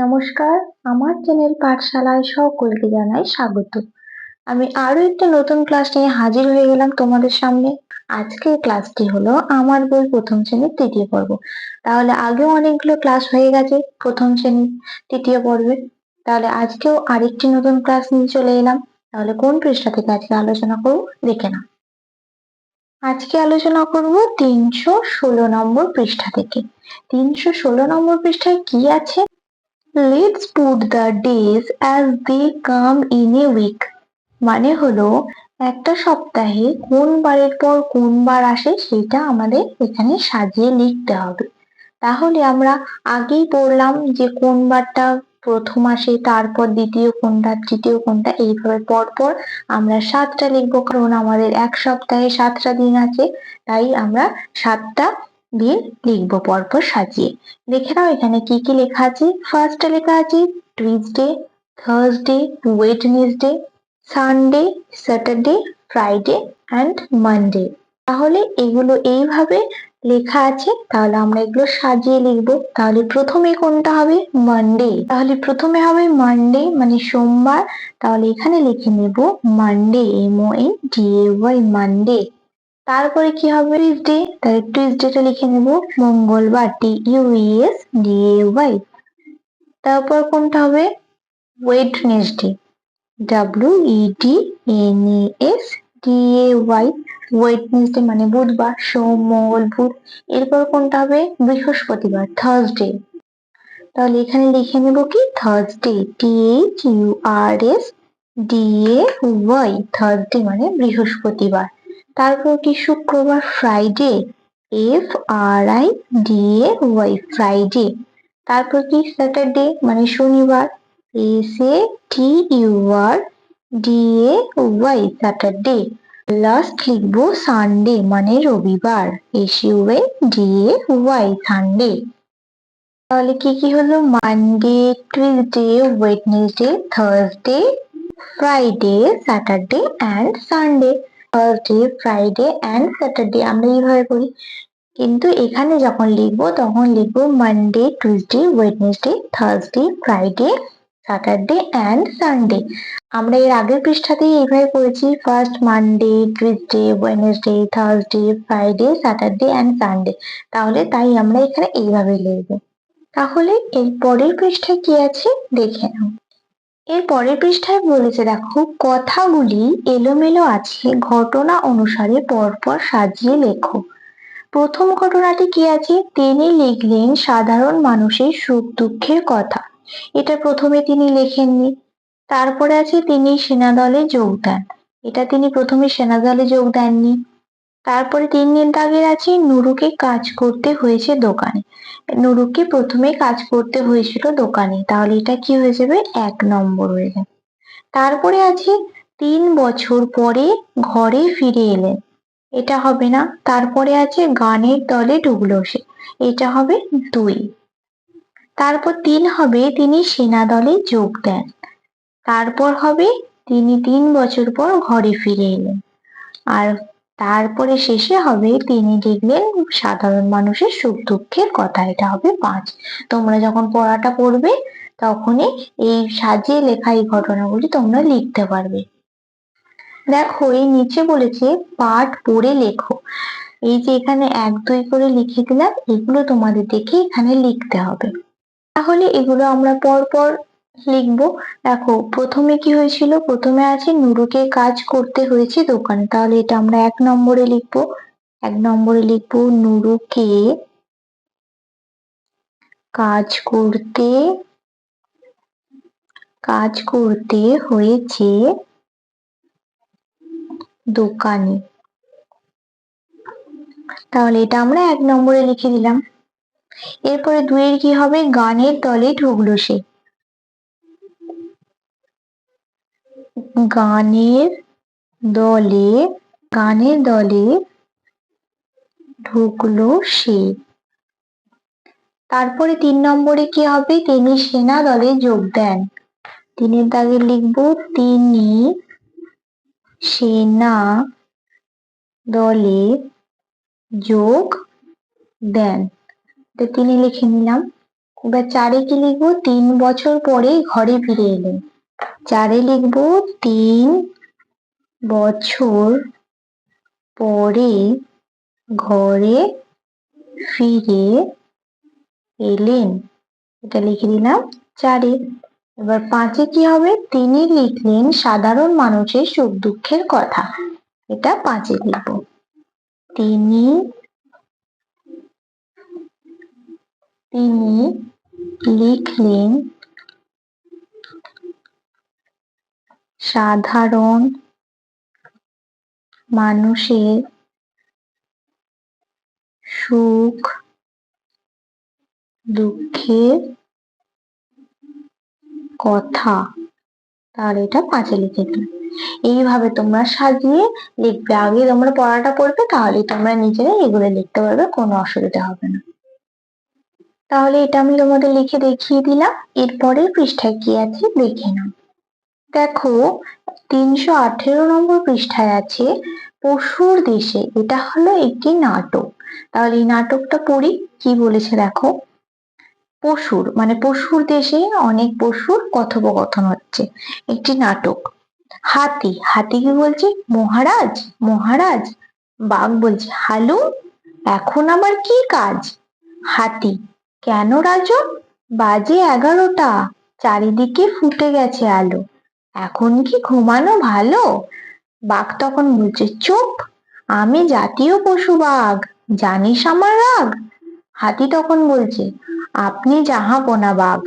নমস্কার, আমার চ্যানেল পাঠশালায় সকলকে জানাই স্বাগত। আমি আরো একটা নতুন ক্লাস নিয়ে হাজির হয়ে গেলাম তোমাদের সামনে। আজকের ক্লাসটি হলো আমার বই প্রথম শ্রেণীর তৃতীয় পর্ব। তাহলে আগেও অনেকগুলো ক্লাস হয়ে গেছে প্রথম শ্রেণীর তৃতীয় পর্বে। তাহলে আজকেও আরেকটি নতুন ক্লাস নিয়ে চলে এলাম। তাহলে কোন পৃষ্ঠা থেকে আজকে আলোচনা করব দেখে নাও। আজকে আলোচনা করব 316 নম্বর পৃষ্ঠা থেকে। 316 নম্বর পৃষ্ঠায় কি আছে? Let's put the days as they come in a week. মানে হলো একটা সপ্তাহে কোন বারের পর কোন বার আসে সেটা আমাদের এখানে সাজিয়ে লিখতে হবে। তাহলে আমরা আগেই পড়লাম যে কোন বারটা প্রথম আসে, তারপর দ্বিতীয় কোনটা, তৃতীয় কোনটা, এইভাবে পরপর আমরা 7টা লিখবো, কারণ আমাদের এক সপ্তাহে 7টা দিন আছে, তাই আমরা 7টা দিন লিখবো পরপর সাজিয়ে। দেখে নাও এখানে কি কি লেখা আছে। ফার্স্টে লেখা আছে Tuesday, Thursday, Wednesday, Sunday, Saturday, Friday and Monday. তাহলে এগুলো এইভাবে লেখা আছে, তাহলে আমরা এগুলো সাজিয়ে লিখবো। তাহলে প্রথমে কোনটা হবে? মানডে। তাহলে প্রথমে হবে মানডে মানে সোমবার। তাহলে এখানে লিখে নেব মানডে, MONDAY, মানডে। তারপরে কি হবে? টুইসডে, তাহলে টুইসডেটা লিখে নেব মঙ্গলবার, TUESDAY। তারপর কোনটা হবে? ওয়েডনেসডে, WEDNESDAY, ওয়েডনেসডে মানে বুধবার, সোম মঙ্গল বুধ। এরপর কোনটা হবে? বৃহস্পতিবার, থার্সডে। তাহলে এখানে লিখে নেব কি? থার্সডে, THURSDAY, থার্সডে মানে বৃহস্পতিবার। তারপর কি? শুক্রবার, ফ্রাইডে, FRIDAY, ফ্রাইডে। তারপর কি? স্যাটারডে মানে শনিবার, SATURDAY, স্যাটারডে। লাস্ট লিখবো সানডে মানে রবিবার, SUNDAY, সানডে। তাহলে কি কি হলো? Monday, Tuesday, Wednesday, Thursday, Friday, Saturday and Sunday. Thursday, Friday and Saturday আমরা এইভাবে করি, কিন্তু এখানে যখন লিখবো তখন লিখবো Monday, Tuesday, Wednesday, Thursday, Friday, Saturday and Sunday. আমরা এর আগের পৃষ্ঠাতেই এইভাবে করেছি, first Monday, Tuesday, Wednesday, Thursday, Friday, Saturday and Sunday. তাহলে তাই আমরা এখানে এইভাবে লিখবো। তাহলে এর পরের পৃষ্ঠায় কি আছে দেখে নাও। এর পরের পৃষ্ঠায় বলেছে, দেখো কথাগুলি এলোমেলো আছে, ঘটনা অনুসারে পরপর সাজিয়ে লেখো। প্রথম ঘটনাটি কি আছে? তিনি লিখলেন সাধারণ মানুষের সুখ দুঃখের কথা। এটা প্রথমে তিনি লেখেননি। তারপরে আছে তিনি সেনাদলে যোগ দেন। এটা তিনি প্রথমে সেনাদলে যোগ দেননি। তারপরে 3 দাগের আছে নুরুকে কাজ করতে হয়েছে দোকানে। নুরুকে প্রথমে কাজ করতে হয়েছিল দোকানে, তাহলে এটা কি হয়ে যাবে? 1 নম্বর হয়ে যাবে। তারপরে আছে 3 বছর পরে ঘরে ফিরে এলেন, এটা হবে না। তারপরে আছে গানের দলে ঢুকলো সে, এটা হবে 2। তারপর 3 হবে তিনি সেনা দলে যোগ দেন। তারপর হবে তিনি 3 বছর পর ঘরে ফিরে এলেন। আর তারপরে শেষে হবে তিনি লিখলেন সাধারণ মানুষের সুখ দুঃখের কথা, এটা হবে 5। তোমরা যখন পড়াটা পড়বে তখনই এই সাজিয়ে লেখা এই ঘটনাগুলি তোমরা লিখতে পারবে। দেখো এই নিচে বলেছে পাঠ পড়ে লেখো। এই যে এখানে 1 2 করে লিখে দিলাম, এগুলো তোমাদের দেখে এখানে লিখতে হবে। তাহলে এগুলো আমরা পরপর লিখবো। দেখো প্রথমে কি হয়েছিল? প্রথমে আছে নুরুকে কাজ করতে হয়েছে দোকানে, তাহলে এটা আমরা 1 নম্বরে লিখবো। 1 নম্বরে লিখবো নুরুকে কাজ করতে হয়েছে দোকানে, তাহলে এটা আমরা 1 নম্বরে লিখে দিলাম। এরপরে 2 এর কি হবে? গানের দলে ঢুকলো সে। গানের দলে ঢুকলো সে। তারপরে 3 নম্বরে কি হবে? তিনি সেনা দলে যোগ দেন। 3 দাগে লিখবো তিনি সেনা দলে যোগ দেন, তিনি লিখে নিলাম। এবার 4-এ কি লিখবো? 3 বছর পরে ঘরে ফিরে এলেন। 4-এ লিখবো 3 বছর পরে ঘরে ফিরে এলেন, এটা লিখে দিলাম 4-এ। এবার 5-এ কি হবে? তিনি লিখলেন সাধারণ মানুষের সুখ দুঃখের কথা, এটা 5-এ লিখবো। তিনি লিখলেন সাধারণ মানুষের সুখ দুঃখের কথা, তাহলে এটা 5-এ লিখে দিলাম। এইভাবে তোমরা সাজিয়ে লিখবে। আগে তোমরা পড়াটা পড়বে, তাহলে তোমরা নিজেরাই এগুলো লিখতে পারবে, কোনো অসুবিধা হবে না। তাহলে এটা আমি তোমাদের লিখে দেখিয়ে দিলাম। এরপরের পৃষ্ঠায় কি আছে দেখে নাও। দেখো 318 নম্বর পৃষ্ঠায় আছে পশুর দেশে। এটা হলো একটি নাটক। তাহলে এই নাটকটা পড়ি, কি বলেছে দেখো। পশুর মানে পশুর দেশে অনেক পশুর কথোপকথন হচ্ছে, একটি নাটক। হাতি কি বলছে? মহারাজ মহারাজ। বাঘ বলছে হালুম, এখন আবার কি কাজ? হাতি কেন রাজন? বাজে 11টা, চারিদিকে ফুটে গেছে আলো, এখন কি ঘুমানো ভালো? বাঘ তখন বলছে চুপ, আমি জাতীয় পশু বাঘ, জানিস আমার রাগ? হাতি তখন বলছে আপনি জাহাপনা বাঘ,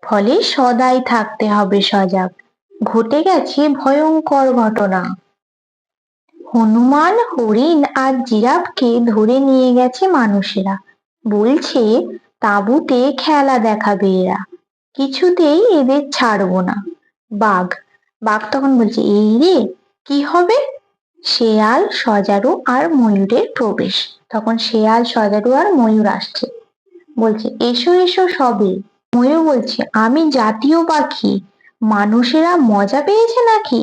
ফলে সদাই থাকতে হবে সজাগ, ঘটে গেছে ভয়ঙ্কর ঘটনা। হনুমান হরিণ আর জিরাফকে ধরে নিয়ে গেছে মানুষেরা, বলছে তাঁবুতে খেলা দেখাবে এরা, কিছুতেই এদের ছাড়বো না। বাঘ তখন বলছে এই রে কি হবে? শেয়াল সজারু আর ময়ূরের প্রবেশ। তখন শেয়াল সজারু আর ময়ূর আসছে, বলছে এসো এসো সবে। ময়ূর বলছে আমি জাতীয় পাখি, মানুষেরা মজা পেয়েছে নাকি?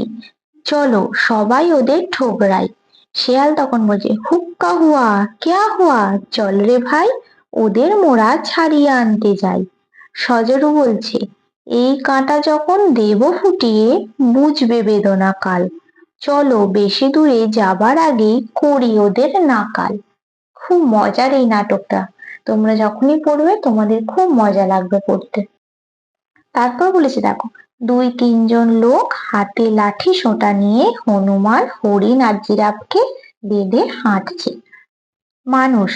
চলো সবাই ওদের ঠোকরাই। শেয়াল তখন বলছে হুক্কা হুয়া ক্যা হুয়া, চল রে ভাই ওদের মোরা ছাড়িয়ে আনতে যাই। সজরু বলছে এই কাঁটা যখন দেব ফুটিয়ে, বুঝবে বেদনা কাল, চলো বেশি দূরে যাবার আগেই করি ওদের নাকাল। খুব মজার এই নাটকটা, তোমরা যখনই পড়বে তোমাদের খুব মজা লাগবে পড়তে। তারপর বলেছে দেখো 2-3 জন লোক হাতে লাঠি সোঁটা নিয়ে হনুমান হরিণ আর জিরাফকে বেঁধে হাঁটছে। মানুষ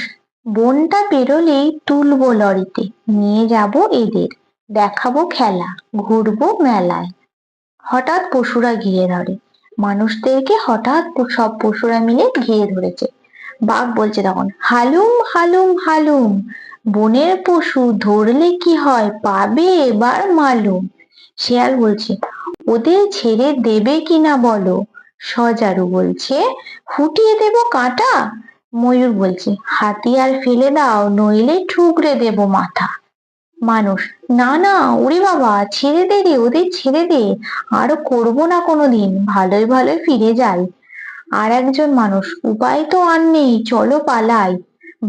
বনটা পেরোলেই তুলবো লরিতে, নিয়ে যাব এদের, দেখাবো খেলা, ঘুরবো মেলায়। হঠাৎ পশুরা ঘিরে ধরে, মানুষদেরকে হঠাৎ সব পশুরা মিলে ঘিরে ধরেছে। বাঘ বলছে তখন হালুম হালুম হালুম, বনের পশু ধরলে কি হয় পাবে এবার মালুম। শেয়াল বলছে ওদের ছেড়ে দেবে কিনা বলো। সজারু বলছে ফুটিয়ে দেব কাঁটা। ময়ূর বলছে হাতিয়ার ফেলে দাও নইলে ঠুকরে দেব মাথা। মানুষ না না ওরে বাবা ছেড়ে দে রে, ওদের ছেড়ে দে, আর করবো না কোনোদিন, ভালোই ভালোই ফিরে যাই। আর একজন মানুষ উপায় তো আর নেই, চলো পালাই,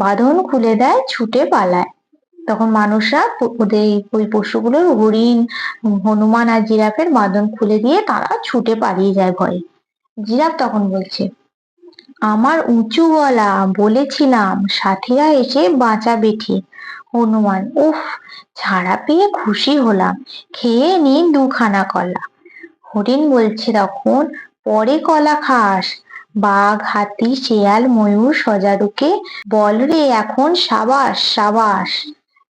বাঁধন খুলে দেয় ছুটে পালায়। তখন মানুষরা ওদের ওই পশুগুলোর হরিণ হনুমান আর জিরাফের বাঁধন খুলে দিয়ে তারা ছুটে পালিয়ে যায় ভয়ে। জিরাফ তখন বলছে আমার উঁচু গলা, বলেছিলাম সাথীরা এসে বাঁচাবে ঠিক। হনুমান উফ, ছাড়া পেয়ে খুশি হলাম, খেয়ে নি 2খানা কলা। হরিণ বলছে তখন পরে কলা খাস। বাঘ হাতি শেয়াল ময়ূর সজারুকে বল রে এখন সাবাস সাবাস,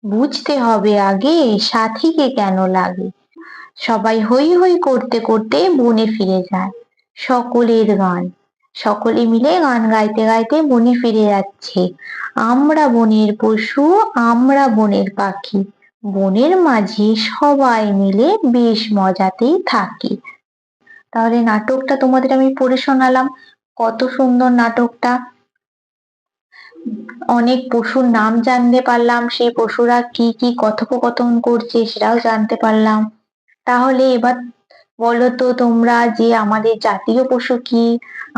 বুঝতে হবে আগে সাথীকে কেন লাগে। সবাই হই হই করতে করতে বনে ফিরে যায়। সকলের গান, সকলে মিলে গান গাইতে গাইতে বনে ফিরে যাচ্ছে। আমরা বনের পশু, আমরা বনের পাখি, বনের মাঝে সবাই মিলে বেশ মজাতেই থাকি। তাহলে নাটকটা তোমাদের আমি পড়ে শোনালাম, কত সুন্দর নাটকটা। অনেক পশুর নাম জানতে পারলাম, সেই পশুরা কি কি কথোপকথন করছে সেটাও জানতে পারলাম। তাহলে এবার বলো তো তোমরা যে আমাদের জাতীয় পশু কি?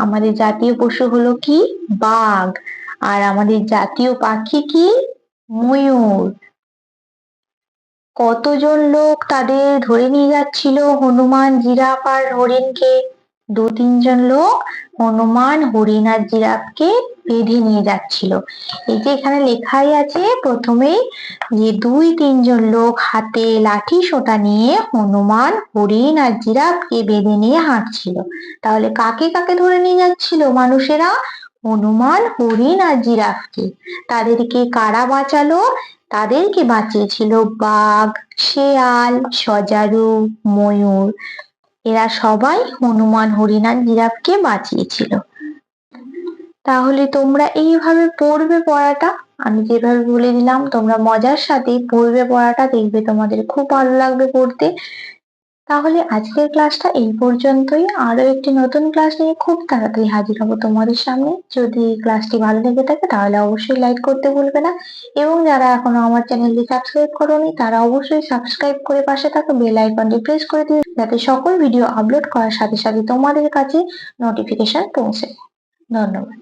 আমাদের জাতীয় পশু হলো কি? বাঘ। আর আমাদের জাতীয় পাখি কি? ময়ূর। কতজন লোক তাদের ধরে নিয়ে যাচ্ছিল, হনুমান, জিরাফ আর হরিণকে। 2-3 জন লোক হনুমান, হরিণ আর জিরাফকে বেঁধে নিয়ে যাচ্ছিল। এই যে এখানে লেখাই আছে প্রথমেই যে 2-3 জন লোক হাতে লাঠি সোঁটা নিয়ে হনুমান, হরিণ আর জিরাফকে বেঁধে নিয়ে হাঁটছিল। তাহলে কাকে কাকে ধরে নিয়ে যাচ্ছিল মানুষেরা? হনুমান, হরিণ আর জিরাফকে। তাদেরকে কারা বাঁচালো? তাদেরকে বাঁচিয়েছিল বাঘ, শেয়াল, সজারু, ময়ূর। এরা সবাই হনুমান, হরিণ আর জিরাফকে বাঁচিয়েছিল। তাহলে তোমরা এইভাবে পড়বে পড়াটা, আমি যেভাবে বলে দিলাম তোমরা মজার সাথে পড়বে পড়াটা, দেখবে তোমাদের খুব ভালো লাগবে পড়তে। তাহলে আজকের ক্লাসটা এই পর্যন্তই। আরো একটি নতুন ক্লাস নিয়ে খুব তাড়াতাড়ি হাজির হব তোমাদের সামনে। যদি এই ক্লাসটি ভালো লেগে থাকে তাহলে অবশ্যই লাইক করতে ভুলবে না, এবং যারা এখনো আমার চ্যানেলটি সাবস্ক্রাইব করোনি তারা অবশ্যই সাবস্ক্রাইব করে পাশে থাকা বেল আইকনটি প্রেস করে দিও, যাতে সকল ভিডিও আপলোড করার সাথে সাথে তোমাদের কাছে নোটিফিকেশন পৌঁছে। ধন্যবাদ।